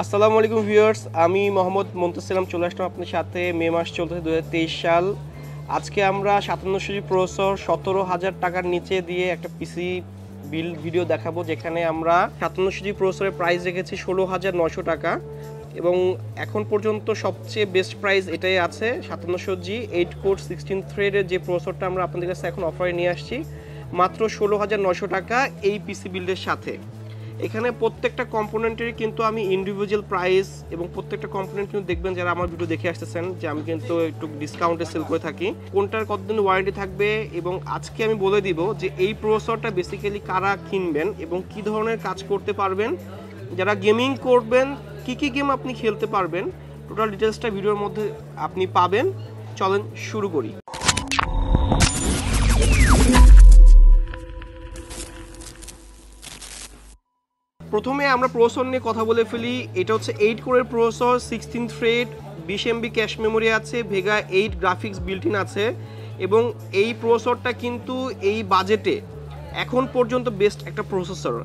আসসালামু আলাইকুম ভিউয়ার্স, আমি মোহাম্মদ মুনতাসির চলে আসলাম আপনার সাথে। মে মাস চলতেছে 2023 সাল। আজকে আমরা 57 জিবি প্রসেসর 17,000 টাকার নিচে দিয়ে একটা পিসি বিল্ড ভিডিও দেখাবো, যেখানে আমরা 57 জিবি প্রসেসরের প্রাইস রেখেছি 16,900 টাকা এবং এখন পর্যন্ত সবচেয়ে বেস্ট প্রাইস এটাই আছে। 57G 8 কোর 16 থ্রেডের যে প্রসেসরটা আমরা আপনাদের কাছে এখন অফারে নিয়ে আসছি মাত্র 16,900 টাকা এই পিসি বিল্ডের সাথে। এখানে প্রত্যেকটা কম্পোনেন্টেরই কিন্তু আমি ইন্ডিভিজুয়াল প্রাইস এবং প্রত্যেকটা কম্পোনেন্ট কিন্তু দেখবেন যারা আমার ভিডিও দেখে আসতেছেন যে আমি কিন্তু একটু ডিসকাউন্টে সেল করে থাকি, কোনটার কতদিন ওয়ারেন্টি থাকবে। এবং আজকে আমি বলে দিব যে এই প্রসেসরটা বেসিক্যালি কারা কিনবেন এবং কি ধরনের কাজ করতে পারবেন, যারা গেমিং করবেন কি কি গেম আপনি খেলতে পারবেন, টোটাল ডিটেলসটা ভিডিওর মধ্যে আপনি পাবেন। চলেন শুরু করি। প্রথমে আমরা প্রসেসর নিয়ে কথা বলে ফেলি। এটা হচ্ছে 8 কোরের processor, 16 thread, 20 MB cache memory আছে, ভেগা 8 গ্রাফিক্স বিল্ট ইন আছে এবং এই প্রসেসরটা কিন্তু এই বাজেটে এখন পর্যন্ত বেস্ট একটা প্রসেসর।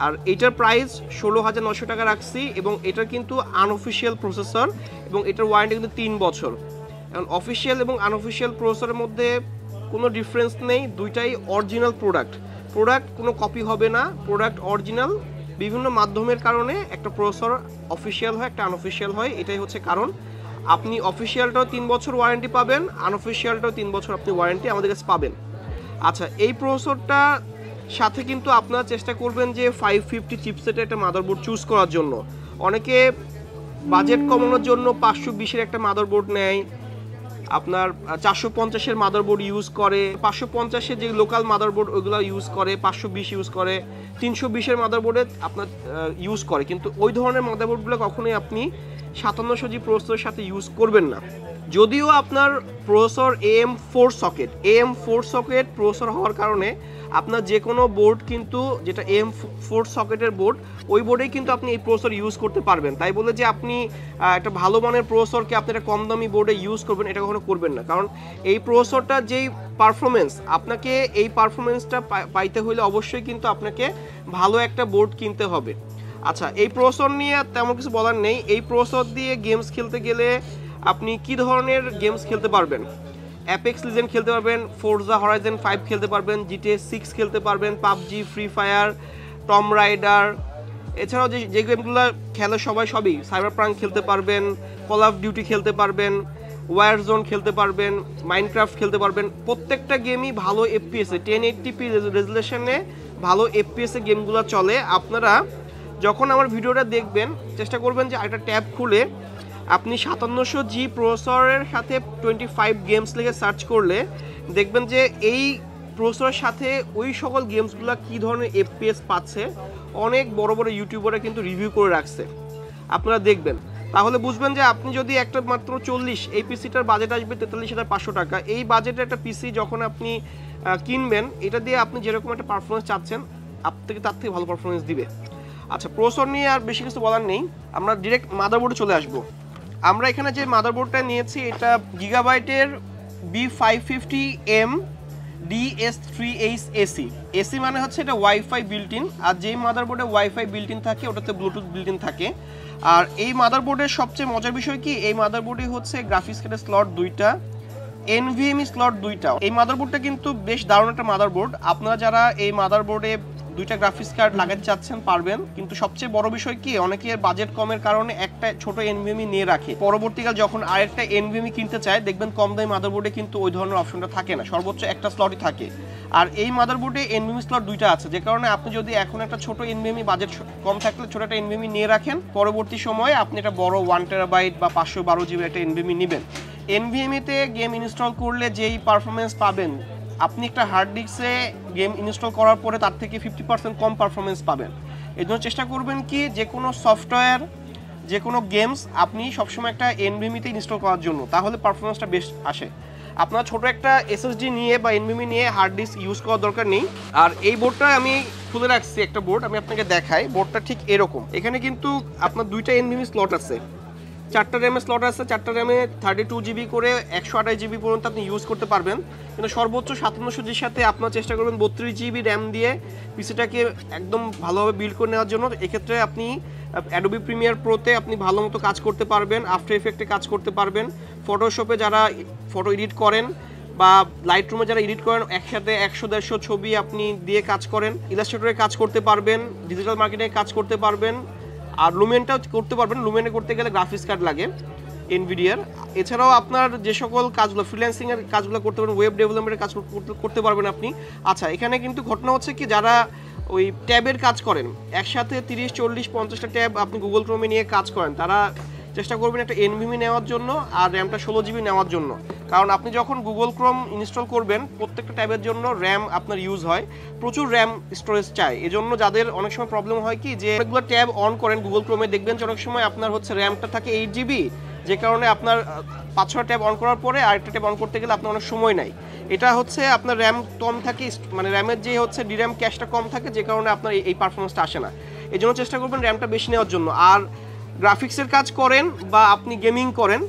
আর এটার প্রাইস 16,900 টাকা রাখছি এবং এটা কিন্তু আনঅফিশিয়াল প্রসেসর এবং এটার ওয়ারেন্টি কিন্তু 3 বছর। এখন অফিশিয়াল এবং আনঅফিশিয়াল প্রসেসরের মধ্যে কোনো ডিফারেন্স নেই, দুইটাই অরিজিনাল প্রোডাক্ট। কোনো কপি হবে না, প্রোডাক্ট অরিজিনাল। বিভিন্ন মাধ্যমের কারণে একটা প্রসেসর অফিশিয়াল হয়, একটা আনঅফিশিয়াল হয়, এটাই হচ্ছে কারণ। আপনি অফিশিয়ালটাও 3 বছর ওয়ারেন্টি পাবেন, আনঅফিশিয়ালটাও 3 বছর আপনি ওয়ারেন্টি আমাদের কাছে পাবেন। আচ্ছা, এই প্রসেসরটা সাথে কিন্তু আপনারা চেষ্টা করবেন যে 550 চিপসেটের একটা মাদারবোর্ড চুজ করার জন্য। অনেকে বাজেট কমানোর জন্য 520-এর একটা মাদারবোর্ড নেয়, আপনার 450-এর মাদারবোর্ড ইউজ করে, 550-এর যে লোকাল মাদারবোর্ড ওইগুলো ইউজ করে, 520 ইউজ করে, 320-এর মাদারবোর্ডে আপনার ইউজ করে। কিন্তু ওই ধরনের মাদারবোর্ডগুলো কখনোই আপনি 5700G প্রসেসরের সাথে ইউজ করবেন না। যদিও আপনার প্রসেসর AM4 সকেট প্রসেসর হওয়ার কারণে আপনার যে কোনো বোর্ড কিন্তু যেটা AM4 সকেটের বোর্ড, ওই বোর্ডেই কিন্তু আপনি এই প্রসেসর ইউজ করতে পারবেন। তাই বলে যে আপনি একটা ভালো মানের প্রসেসরকে আপনি একটা কম দামি বোর্ডে ইউজ করবেন, এটা কখনো করবেন না। কারণ এই প্রসেসরটার যেই পারফরমেন্স, আপনাকে এই পারফরমেন্সটা পাইতে হলে অবশ্যই কিন্তু আপনাকে ভালো একটা বোর্ড কিনতে হবে। আচ্ছা, এই প্রসেসর নিয়ে তেমন কিছু বলার নেই। এই প্রসেসর দিয়ে গেমস খেলতে গেলে আপনি কি ধরনের গেমস খেলতে পারবেন? অ্যাপেক্স লিজেন্ড খেলতে পারবেন, ফোর্জা হরাইজন 5 খেলতে পারবেন, GTA 6 খেলতে পারবেন, PUBG, free fire, Tomb Raider, এছাড়াও যে গেমগুলো খেলে সবই, সাইবার প্রাঙ্ক খেলতে পারবেন, কল অফ ডিউটি খেলতে পারবেন, ওয়ার জোন খেলতে পারবেন, মাইনক্রাফট খেলতে পারবেন। প্রত্যেকটা গেমই ভালো FPS-এ 1080p রেজুলেশনে ভালো FPS-এ গেমগুলো চলে। আপনারা যখন আমার ভিডিওটা দেখবেন চেষ্টা করবেন যে একটা ট্যাব খুলে আপনি 5700G প্রসেসরের সাথে 25 গেমস লিখে সার্চ করলে দেখবেন যে এই প্রসেসরের সাথে ওই সকল গেমসগুলো কী ধরনের FPS পাচ্ছে অনেক বড় বড় ইউটিউবাররা কিন্তু রিভিউ করে রাখছে। আপনারা দেখবেন, তাহলে বুঝবেন যে আপনি যদি একটা মাত্র 40, এই পিসিটার বাজেট আসবে 43,500 টাকা। এই বাজেটের একটা পিসি যখন আপনি কিনবেন, এটা দিয়ে আপনি যেরকম একটা পারফরমেন্স চাচ্ছেন আপনাকে তার থেকে ভালো পারফরমেন্স দিবে। আচ্ছা, প্রসেসর নিয়ে আর বেশি কিছু বলার নেই, আমরা ডিরেক্ট মাদারবোর্ডে চলে আসবো। আমরা এখানে যে মাদারবোর্ডটা নিয়েছি এটা গিগাবাইটের B550M DS3H AC মানে হচ্ছে এটা ওয়াইফাই বিল্ট ইন। আর যেই মাদারবোর্ডে ওয়াইফাই বিল্ট ইন থাকে ওটাতে ব্লুটুথ বিল্ট ইন থাকে। আর এই মাদারবোর্ডের সবচেয়ে মজার বিষয় কি, এই মাদারবোর্ডে হচ্ছে গ্রাফিক্স কার্ডের স্লট 2টা, NVMe স্লট 2টা। এই মাদারবোর্ডটা কিন্তু বেশ দারুণ একটা মাদারবোর্ড। আপনারা যারা এই মাদারবোর্ডে 2টা গ্রাফিক্স কার্ড লাগাতে চাচ্ছেন পারবেন, কিন্তু সবচেয়ে বড় বিষয় কি, অনেকের বাজেট কমের কারণে একটা ছোট NVMe নিয়ে রাখে, পরবর্তীকাল যখন আরেকটা NVMe কিনতে চায় দেখবেন কম দামি মাদারবোর্ডে কিন্তু ওই ধরনের অপশনটা থাকে না, সর্বোচ্চ একটা স্লটই থাকে। আর এই মাদারবোর্ডে NVMe স্লট 2টা আছে, যে কারণে আপনি যদি এখন একটা ছোট NVMe বাজেট কম থাকলে ছোট একটা NVMe নিয়ে রাখেন, পরবর্তী সময়ে আপনি একটা বড় 1 টেরাবাইট বা 512GB একটা NVMe নেবেন। NVMe-তে গেম ইনস্টল করলে যেই পারফরমেন্স পাবেন, আপনি একটা হার্ড ডিস্কে গেম ইনস্টল করার পরে তার থেকে 50% কম পারফরমেন্স পাবেন। এই জন্য চেষ্টা করবেন কি, যে কোনো সফটওয়্যার, যে কোনো গেমস আপনি সবসময় একটা NVMe-তে ইনস্টল করার জন্য, তাহলে পারফরমেন্সটা বেশ আসে। আপনার ছোট একটা SSD নিয়ে বা NVMe নিয়ে হার্ড ডিস্ক ইউজ করার দরকার নেই। আর এই বোর্ডটা আমি খুলে রাখছি, একটা বোর্ড আমি আপনাকে দেখাই। বোর্ডটা ঠিক এরকম, এখানে কিন্তু আপনার 2টা NVMe স্লট আছে, 4টা র্যামের স্লট আছে, 4টা র্যামে 32GB করে 128GB পর্যন্ত আপনি ইউজ করতে পারবেন। কিন্তু সর্বোচ্চ 5700Gর সাথে আপনার চেষ্টা করবেন 32GB র্যাম দিয়ে পিসিটাকে একদম ভালোভাবে বিল্ড করে নেওয়ার জন্য। এক্ষেত্রে আপনি অ্যাডোবি প্রিমিয়ার প্রোতে আপনি ভালো মতো কাজ করতে পারবেন, আফটার এফেক্টে কাজ করতে পারবেন, ফটোশপে যারা ফটো এডিট করেন বা লাইট রুমে যারা এডিট করেন একসাথে 100-150 ছবি আপনি দিয়ে কাজ করেন, ইলাস্ট্রেটরে কাজ করতে পারবেন, ডিজিটাল মার্কেটিংয়ে কাজ করতে পারবেন, আর লুমেনটাও করতে পারবেন। লুমেনে করতে গেলে গ্রাফিক্স কার্ড লাগে এনভিডিয়ার। এছাড়াও আপনার যে সকল কাজগুলো ফ্রিল্যান্সিংয়ের কাজগুলো করতে পারবেন, ওয়েব ডেভেলপমেন্টের কাজ করতে পারবেন আপনি। আচ্ছা, এখানে কিন্তু ঘটনা হচ্ছে কি, যারা ওই ট্যাবের কাজ করেন, একসাথে 30-40-50টা ট্যাব আপনি গুগল ক্রোমে নিয়ে কাজ করেন, তারা চেষ্টা করবেন একটা এনভিএমই নেওয়ার জন্য আর র্যামটা 16 জিবি নেওয়ার জন্য। কারণ আপনি যখন গুগল ক্রোম ইনস্টল করবেন প্রত্যেকটা ট্যাবের জন্য র্যাম আপনার ইউজ হয়, প্রচুর র্যাম স্টোরেজ চায়। এজন্য যাদের অনেক সময় প্রবলেম হয় কি, যে অনেকগুলো ট্যাব অন করেন গুগল ক্রোমে, দেখবেন যে অনেক সময় আপনার হচ্ছে র্যামটা থাকে 8 জিবি, যে কারণে আপনার 5-6 ট্যাব অন করার পরে আরেকটা ট্যাব অন করতে গেলে আপনার অনেক সময় নেয়। এটা হচ্ছে আপনার র্যাম কম থাকে, মানে র্যামের যে হচ্ছে ডির্যাম ক্যাশটা কম থাকে, যে কারণে আপনার এই পারফরমেন্সটা আসে না। এই জন্য চেষ্টা করবেন র্যামটা বেশি নেওয়ার জন্য। আর গ্রাফিক্সের কাজ করেন বা আপনি গেমিং করেন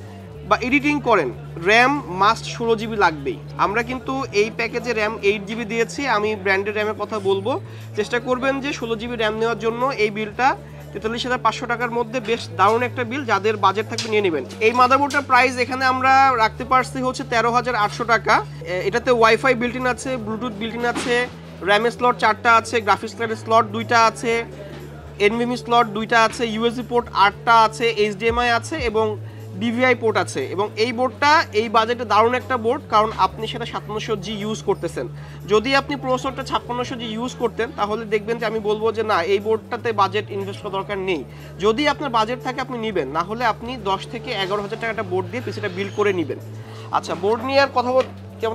বা এডিটিং করেন, র্যাম মাস্ট 16 জিবি লাগবেই। আমরা কিন্তু এই প্যাকেজে র্যাম 8 জিবি দিয়েছি, আমি ব্র্যান্ডের র্যামের কথা বলবো। চেষ্টা করবেন যে 16 জিবি র্যাম নেওয়ার জন্য। এই বিলটা 43,500 টাকার মধ্যে বেশ দারুণ একটা বিল, যাদের বাজেট থাকবে নিয়ে নেবেন। এই মাদারবোর্ডটার প্রাইস এখানে আমরা রাখতে পারছি হচ্ছে 13,800 টাকা। এটাতে ওয়াইফাই বিল্ট ইন আছে, ব্লুটুথ বিল্ট ইন আছে, র্যামের স্লট 4টা আছে, গ্রাফিক্স কার্ডের স্লট 2টা আছে, এনভিএমই স্লট 2টা আছে, ইউএসবি পোর্ট 8টা আছে, এইচডিএমআই আছে এবং ডিভিআই পোর্ট আছে। এবং এই বোর্ডটা এই বাজেটে দারুণ একটা বোর্ড, কারণ আপনি সেটা 5700G ইউজ করতেছেন। যদি আপনি প্রসেসরটা 5600G ইউজ করতেন তাহলে দেখবেন যে আমি বলবো যে না, এই বোর্ডটাতে বাজেট ইনভেস্ট করা দরকার নেই। যদি আপনার বাজেট থাকে আপনি নেবেন, না হলে আপনি 10 থেকে 11,000 টাকা একটা বোর্ড দিয়ে পিসিটা বিল্ড করে নেবেন। আচ্ছা, বোর্ড নিয়ে আর কথা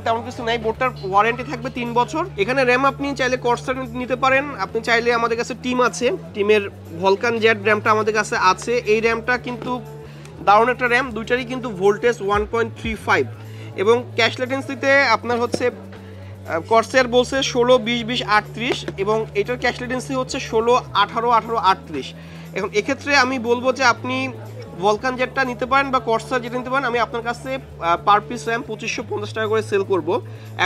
তেমন কিছু নাই। বোর্ডটার ওয়ারেন্টি থাকবে 3 বছর। এখানে র্যাম আপনি চাইলে কর্সার নিতে পারেন, আপনি চাইলে আমাদের কাছে টিম আছে, টিমের ভলকান জেড র্যামটা আমাদের কাছে আছে। এই র্যামটা কিন্তু দারুণ একটা র্যাম, দুইটারই কিন্তু ভোল্টেজ 1.35 এবং ক্যাশ লেটেন্সিতে আপনার হচ্ছে কর্সার বলছে 16-20-20-38 এবং এটার ক্যাশ লেটেন্সি হচ্ছে 16-18-18-38। এখন এক্ষেত্রে আমি বলবো যে আপনি ভলকান জেটটা নিতে পারেন বা কর্সার যেটা নিতে পারেন। আমি আপনার কাছে পার পিস র্যাম 2550 টাকা করে সেল করব।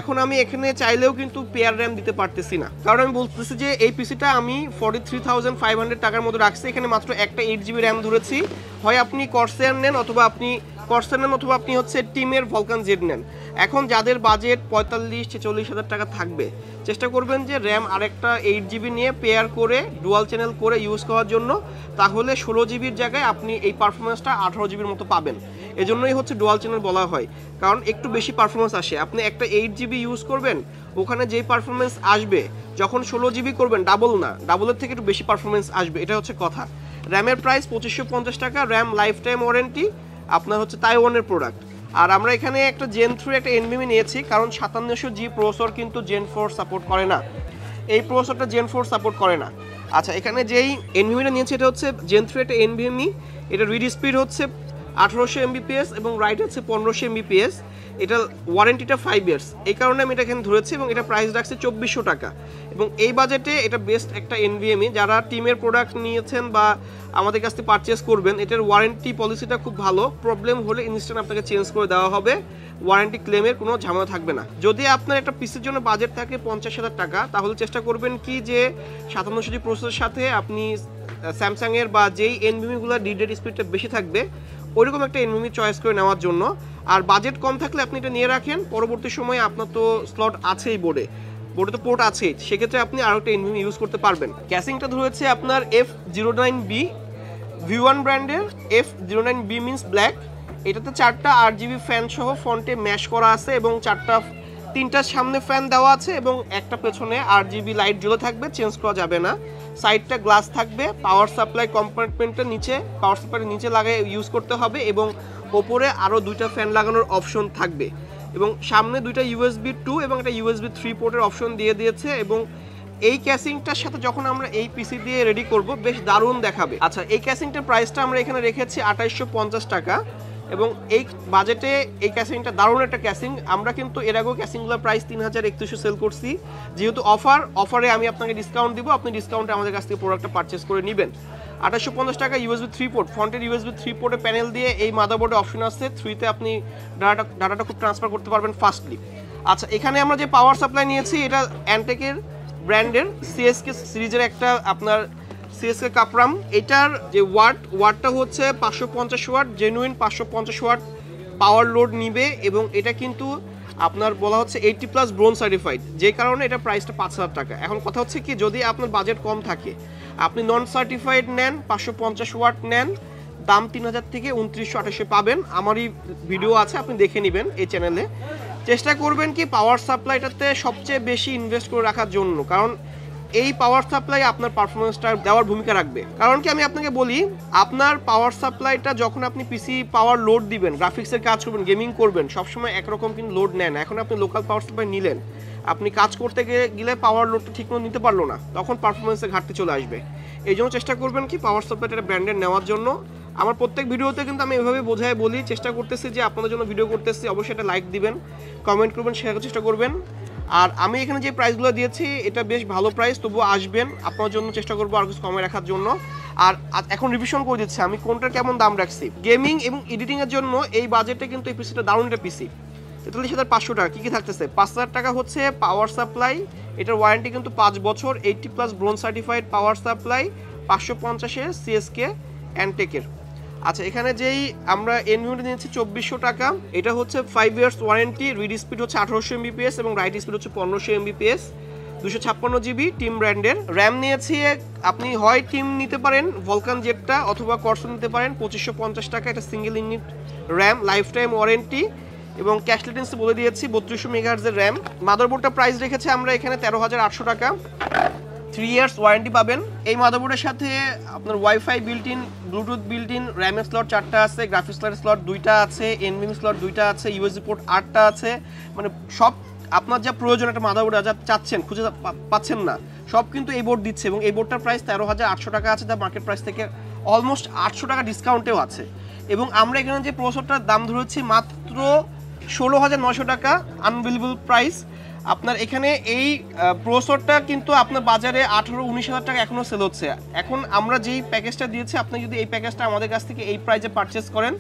এখন আমি এখানে চাইলেও কিন্তু পেয়ার র্যাম দিতে পারতেছি না, কারণ আমি বলতেছি যে এই পিসিটা আমি 43,500 টাকার মতো রাখছি। এখানে মাত্র একটা 8 জিবি র্যাম ধরেছি। হয় আপনি কর্সার নেন অথবা আপনি হচ্ছে টিমের ভলকান জেড নেন। এখন যাদের বাজেট 45-40 হাজার টাকা থাকবে, চেষ্টা করবেন যে র্যাম আরেকটা 8 জিবি নিয়ে পেয়ার করে ডুয়াল চ্যানেল করে ইউজ করার জন্য, তাহলে 16 জিবির জায়গায় আপনি এই পারফরমেন্সটা 18 জিবির মতো পাবেন। এজন্যই হচ্ছে ডুয়াল চ্যানেল বলা হয়, কারণ একটু বেশি পারফরমেন্স আসে। আপনি একটা 8 জিবি ইউজ করবেন, ওখানে যেই পারফরমেন্স আসবে যখন 16 জিবি করবেন ডাবল না, ডাবলের থেকে একটু বেশি পারফরমেন্স আসবে, এটা হচ্ছে কথা। র্যামের প্রাইস 2550 টাকা, র্যাম লাইফ টাইম ওয়ারেন্টি, আপনার হচ্ছে তাইওয়ানের প্রোডাক্ট। আর আমরা এখানে একটা জেন 3 একটা এনভিএমই নিয়েছি, কারণ 5700G প্রসেসর কিন্তু জেন 4 সাপোর্ট করে না, এই প্রসেসরটা জেন 4 সাপোর্ট করে না। আচ্ছা, এখানে যেই এনভিএমিটা নিয়েছি এটা হচ্ছে জেন 3 একটা এনভিএমই। এটা রিড স্পিড হচ্ছে 1800 Mbps এবং রাইট হচ্ছে 1500 Mbps। এটা ওয়ারেন্টিটা 5 ইয়ার্স, এই কারণে আমি এটা এখানে ধরেছি এবং এটা প্রাইস রাখছি 2400 টাকা। এবং এই বাজেটে এটা বেস্ট একটা এনভিএমই। যারা টিমের প্রোডাক্ট নিয়েছেন বা আমাদের কাছ থেকে পারচেস করবেন, এটার ওয়ারেন্টি পলিসিটা খুব ভালো, প্রবলেম হলে ইনস্ট্যান্ট আপনাকে চেঞ্জ করে দেওয়া হবে, ওয়ারেন্টি ক্লেমের কোনো ঝামেলা থাকবে না। যদি আপনার একটা পিসির জন্য বাজেট থাকে 50,000 টাকা, তাহলে চেষ্টা করবেন কি যে 5700G প্রসেসরের সাথে আপনি স্যামসাংয়ের বা যেই এনভিএমিগুলোর রিড স্পিডটা বেশি থাকবে ওইরকম একটা এনভিএমি চয়েস করে নেওয়ার জন্য। আর বাজেট কম থাকলে আপনি এটা নিয়ে রাখেন, পরবর্তী সময়ে আপনার তো স্লট আছেই, বোর্ডে তো পোর্ট আছেই, সেক্ষেত্রে আপনি আরও একটা এনভিএমি ইউজ করতে পারবেন। ক্যাসিংটা ধরেছে আপনার F09B V1 ব্র্যান্ডের। F09B means black. এটাতে 4টা 8GB ফ্যান সহ ফ্রন্টে ম্যাশ করা আছে এবং 3টার সামনে ফ্যান দেওয়া আছে এবং একটা পেছনে 8GB লাইট জ্বলে থাকবে, চেঞ্জ করা যাবে না। সাইডটা গ্লাস থাকবে, পাওয়ার সাপ্লাই কম্পার্টমেন্টের নিচে, পাওয়ার সাপ্লাইয়ের নিচে লাগিয়ে ইউজ করতে হবে এবং ওপরে আরও 2টা ফ্যান লাগানোর অপশন থাকবে এবং সামনে 2টা USB 2 এবং একটা USB 3 পোর্টের অপশন দিয়ে দিয়েছে। এবং এই ক্যাসিংটার সাথে যখন আমরা এই পিসি দিয়ে রেডি করব বেশ দারুণ দেখাবে। আচ্ছা, এই ক্যাসিংটার প্রাইসটা আমরা এখানে রেখেছি 2850 টাকা এবং এই বাজেটে এই ক্যাসিংটা দারুণ একটা ক্যাসিং। আমরা কিন্তু এর আগেও ক্যাসিংগুলোর প্রাইস 3100 সেল করছি, যেহেতু অফারে আমি আপনাকে ডিসকাউন্ট দিব, আপনি ডিসকাউন্টে আমাদের কাছ থেকে প্রোডাক্টটা পারচেস করে নেবেন। 2850 টাকা USB 3 পোর্ট, ফ্রন্টের USB 3 পোর্টে প্যানেল দিয়ে এই মাদারবোর্ডে অপশন আছে, 3তে আপনি ডাটাটা খুব ট্রান্সফার করতে পারবেন ফাস্টলি। আচ্ছা, এখানে আমরা যে পাওয়ার সাপ্লাই নিয়েছি এটা অ্যান্টেকের ব্র্যান্ডের CSK সিরিজের একটা আপনার সিএসকে কাপরাম। এটার যে ওয়াটটা হচ্ছে 550 watt, genuine 550 watt power load নিবে এবং এটা কিন্তু আপনার বলা হচ্ছে 80+ ব্রোঞ্জ সার্টিফাইড, যে কারণে এটা প্রাইসটা 5,000 টাকা। এখন কথা হচ্ছে কি, যদি আপনার বাজেট কম থাকে, আপনি নন সার্টিফাইড নেন, 550 ওয়াট নেন, দাম 3000 থেকে 2928 পাবেন। আমারই ভিডিও আছে, আপনি দেখে নেবেন এই চ্যানেলে। চেষ্টা করবেন কি পাওয়ার সাপ্লাইটাতে সবচেয়ে বেশি ইনভেস্ট করে রাখার জন্য, কারণ এই পাওয়ার সাপ্লাই আপনার পারফরমেন্সটা দেওয়ার ভূমিকা রাখবে। কারণ কি আমি আপনাকে বলি, আপনার পাওয়ার সাপ্লাইটা যখন আপনি পিসি পাওয়ার লোড দিবেন, গ্রাফিক্সের কাজ করবেন, গেমিং করবেন, সবসময় একরকম কিন্তু লোড নেন। এখন আপনি লোকাল পাওয়ার সাপ্লাই নিলেন, আপনি কাজ করতে গেলে পাওয়ার লোডটা ঠিকমতো নিতে পারলো না, তখন পারফরমেন্সে ঘাটতি চলে আসবে। এই জন্য চেষ্টা করবেন কি পাওয়ার সাপ্লাইটা ব্র্যান্ডেড নেওয়ার জন্য। আমার প্রত্যেক ভিডিওতে কিন্তু আমি এভাবে বোঝায় বলি, চেষ্টা করতেছি যে আপনাদের জন্য ভিডিও করতেছি, অবশ্যই এটা লাইক দিবেন, কমেন্ট করবেন, শেয়ার করার চেষ্টা করবেন। আর আমি এখানে যে প্রাইসগুলো দিয়েছি এটা বেশ ভালো প্রাইস, তবুও আসবেন, আপনার জন্য চেষ্টা করবো আর কিছু কমে রাখার জন্য। আর এখন রিভিশন করে দিচ্ছি আমি কোনটার কেমন দাম রাখছি। গেমিং এবং এডিটিংয়ের জন্য এই বাজেটে কিন্তু এই পিসিটা দারুণ একটা পিসি। 43,500 টাকা। কী কী থাকতেছে? 5,000 টাকা হচ্ছে পাওয়ার সাপ্লাই, এটার ওয়ারেন্টি কিন্তু 5 বছর, 80+ bronze certified power supply, 550 CSK অ্যান্টেকের। আচ্ছা, এখানে যেই আমরা এনভিএমটা নিয়েছি 2400 টাকা, এটা হচ্ছে 5 ইয়ার্স ওয়ারেন্টি, রিড স্পিড হচ্ছে 1800 MBps এবং রাইট স্পিড হচ্ছে 1500 MBps, 256 GB টিম ব্র্যান্ডের। র্যাম নিয়েছি, আপনি হয় টিম নিতে পারেন ভলকান জেটটা অথবা কর্সর নিতে পারেন, 2550 টাকা। এটা single unit RAM, life time warranty এবং ক্যাশ লেটেন্সি বলে দিয়েছি 3200 মেগাহার্জের র্যাম। মাদারবোর্ডটা প্রাইস রেখেছে আমরা এখানে 13,800 টাকা, 3 ইয়ার্স ওয়ারেন্টি পাবেন। এই মাদারবোর্ডের সাথে আপনার wifi built in, bluetooth built in, র্যামের স্লট 4টা আছে, গ্রাফিক্স কার্ডের স্লট 2টা আছে, এনভিএমই স্লট 2টা আছে, ইউএসবি পোর্ট 8টা আছে। মানে সব আপনার যা প্রয়োজন একটা মাদারবোর্ড যা চাচ্ছেন, খুঁজে পাচ্ছেন না, সব কিন্তু এই বোর্ড দিচ্ছে। এবং এই বোর্ডটার প্রাইস 13,800 টাকা আছে, যা মার্কেট প্রাইস থেকে অলমোস্ট 800 টাকা ডিসকাউন্টেও আছে। এবং আমরা এখানে যে প্রসেসরটার দাম ধরেছি মাত্র 16,900 টাকা, আনবিলিভেবল প্রাইস। আপনার এখানে এই প্রসেসরটা কিন্তু আপনার বাজারে 18-19 হাজার টাকা এখনও সেল হচ্ছে। এখন আমরা যেই প্যাকেজটা দিয়েছি, আপনি যদি এই প্যাকেজটা আমাদের কাছ থেকে এই প্রাইসে পারচেস করেন,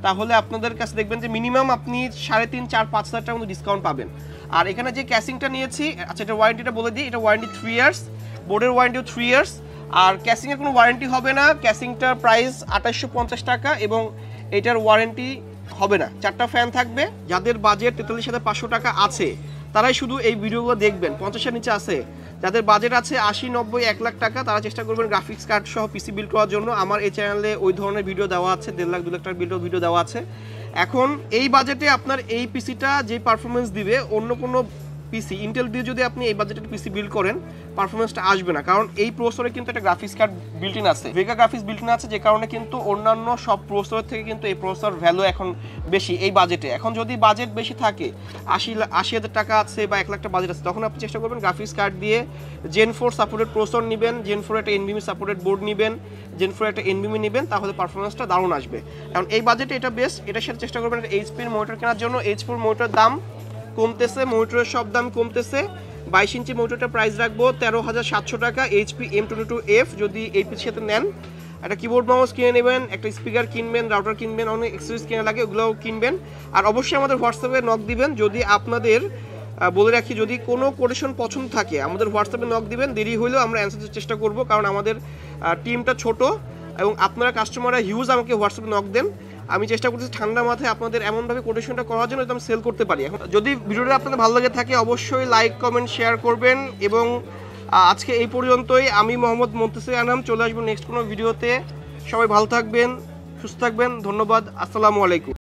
তাহলে আপনাদের কাছে দেখবেন যে মিনিমাম আপনি 3.5, 4, 5 হাজার টাকার মতো ডিসকাউন্ট পাবেন। আর এখানে যে ক্যাসিংটা নিয়েছি, আচ্ছা এটা ওয়ারেন্টিটা বলে দিই, এটা ওয়ারেন্টি 3 ইয়ার্স, বোর্ডের ওয়ারেন্টিও 3 ইয়ার্স। আর ক্যাসিংয়ের কোনো ওয়ারেন্টি হবে না, ক্যাসিংটার প্রাইস 2850 টাকা এবং এটার ওয়ারেন্টি হবে না। 4টা ফ্যান থাকবে। যাদের বাজেট 43,500 টাকা আছে তারাই শুধু এই ভিডিওগুলো দেখবেন, 50-এর নিচে আছে। যাদের বাজেট আছে 80, 90, 1 লাখ টাকা, তারা চেষ্টা করবেন গ্রাফিক্স কার্ড সহ পিসি বিল্ড করার জন্য। আমার এই চ্যানেলে ওই ধরনের ভিডিও দেওয়া আছে, 1.5 লাখ 2 লাখ টাকার ভিডিও দেওয়া আছে। এখন এই বাজেটে আপনার এই পিসিটা যে পারফরমেন্স দিবে, অন্য কোনো পিসি ইন্টেল দিয়ে যদি আপনি এই বাজেটের পিসি বিল্ড করেন, পারফরমেন্সটা আসবে না। কারণ এই প্রসেসরে কিন্তু একটা গ্রাফিক্স কার্ড বিল্ট ইন আছে, ভেগা গ্রাফিক্স বিল্ট ইন আছে, যে কারণে কিন্তু অন্যান্য সব প্রসেসরের থেকে কিন্তু এই প্রসেসর ভ্যালু এখন বেশি এই বাজেটে। এখন যদি বাজেট বেশি থাকে, 80,000 টাকা আছে বা 1 লাখ টাকা বাজেট আছে, তখন আপনি চেষ্টা করবেন গ্রাফিক্স কার্ড দিয়ে Gen 4 সাপোর্টেড প্রসেসর নেবেন, Gen 4 একটা NVMe সাপোর্টেড বোর্ড নেবেন, Gen 4 একটা NVMe নেবেন, তাহলে পারফরমেন্সটা দারুণ আসবে। কারণ এই বাজেটে এটা বেস্ট। এটার সাথে চেষ্টা করবেন একটা HP-র মনিটর কেনার জন্য। HP-র মনিটরের দাম কমতেছে, মনিটরের সব দাম কমতেছে। 22 ইঞ্চি মনিটরটা প্রাইস রাখবো 13,700 টাকা, HP M22F যদি এই পিসির সাথে নেন। একটা কিবোর্ড মাউস কিনে নেবেন, একটা স্পিকার কিনবেন, রাউটার কিনবেন, অনেক এক্সেসরিজ কেনা লাগে, ওগুলোও কিনবেন। আর অবশ্যই আমাদের হোয়াটসঅ্যাপে নক দিবেন। যদি আপনাদের বলে রাখি, যদি কোনো কোটেশন পছন্দ থাকে আমাদের হোয়াটসঅ্যাপে নক দিবেন, দেরি হলেও আমরা অ্যান্সার দেওয়ার চেষ্টা করব, কারণ আমাদের টিমটা ছোট এবং আপনারা কাস্টমাররা হিউজ আমাকে হোয়াটসঅ্যাপে নক দেন। আমি চেষ্টা করছি ঠান্ডা মাথায় আপনাদের এমনভাবে কোটেশনটা করার জন্য আমি সেল করতে পারি। এখন যদি ভিডিওটা আপনাদের ভালো লাগে থাকে, অবশ্যই লাইক, কমেন্ট, শেয়ার করবেন। এবং আজকে এই পর্যন্তই। আমি মোহাম্মদ মুন্তাসির আনাম, চলে আসবো নেক্সট কোনো ভিডিওতে। সবাই ভালো থাকবেন, সুস্থ থাকবেন, ধন্যবাদ, আসসালামু আলাইকুম।